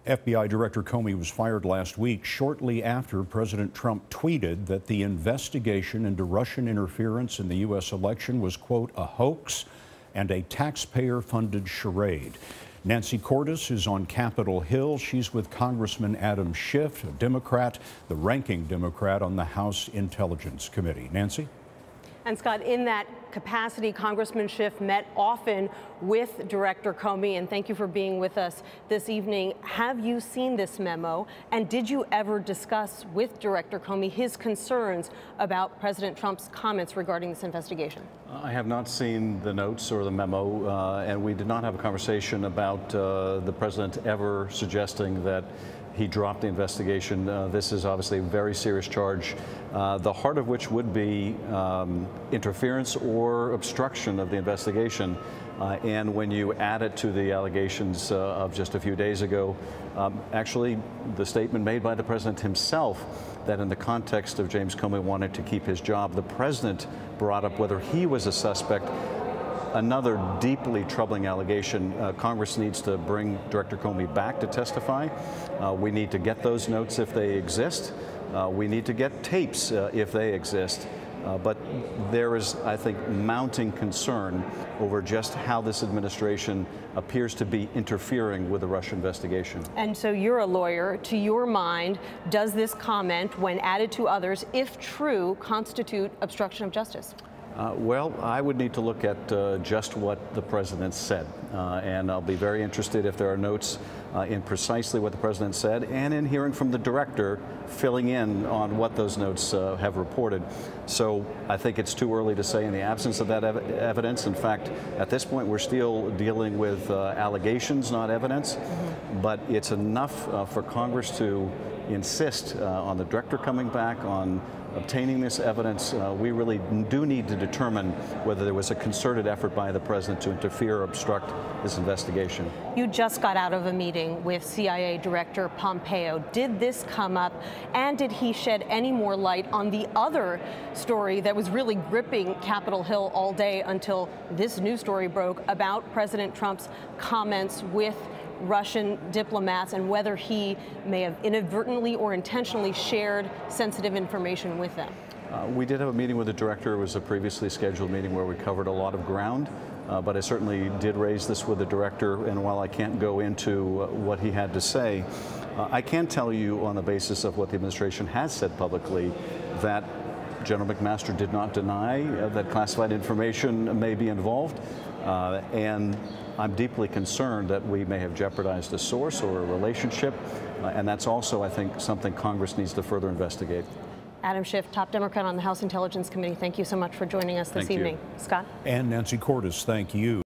FBI Director Comey was fired last week shortly after President Trump tweeted that the investigation into Russian interference in the U.S. election was, quote, a hoax and a taxpayer-funded charade. Nancy Cordes is on Capitol Hill. She's with Congressman Adam Schiff, a Democrat, the ranking Democrat on the House Intelligence Committee. Nancy? And Scott, in that capacity, Congressman Schiff met often with Director Comey, and thank you for being with us this evening. Have you seen this memo, and did you ever discuss with Director Comey his concerns about President Trump's comments regarding this investigation? I have not seen the notes or the memo, and we did not have a conversation about the president ever suggesting that he dropped the investigation. This is obviously a very serious charge, the heart of which would be interference or obstruction of the investigation. And when you add it to the allegations of just a few days ago, actually the statement made by the president himself that in the context of James Comey wanting to keep his job, the president brought up whether he was a suspect. Another deeply troubling allegation. Congress needs to bring Director Comey back to testify. We need to get those notes if they exist. We need to get tapes if they exist. But there is, I think, mounting concern over just how this administration appears to be interfering with the Russia investigation. And so you're a lawyer. To your mind, does this comment, when added to others, if true, constitute obstruction of justice? Well, I would need to look at just what the president said, and I'll be very interested if there are notes in precisely what the president said and in hearing from the director filling in on what those notes have reported. So I think it's too early to say in the absence of that evidence. In fact, at this point, we're still dealing with allegations, not evidence, but it's enough for Congress to insist on the director coming back, on obtaining this evidence. We really do need to determine whether there was a concerted effort by the president to interfere or obstruct this investigation. You just got out of a meeting with CIA Director Pompeo. Did this come up, and did he shed any more light on the other story that was really gripping Capitol Hill all day until this news story broke about President Trump's comments with Russian diplomats and whether he may have inadvertently or intentionally shared sensitive information with them? We did have a meeting with the director. It was a previously scheduled meeting where we covered a lot of ground, but I certainly did raise this with the director, and while I can't go into what he had to say, I can tell you on the basis of what the administration has said publicly that General McMaster did not deny that classified information may be involved, and I'm deeply concerned that we may have jeopardized a source or a relationship, and that's also, I think, something Congress needs to further investigate. Adam Schiff, top Democrat on the House Intelligence Committee, thank you so much for joining us this evening. Scott? And Nancy Cordes, thank you.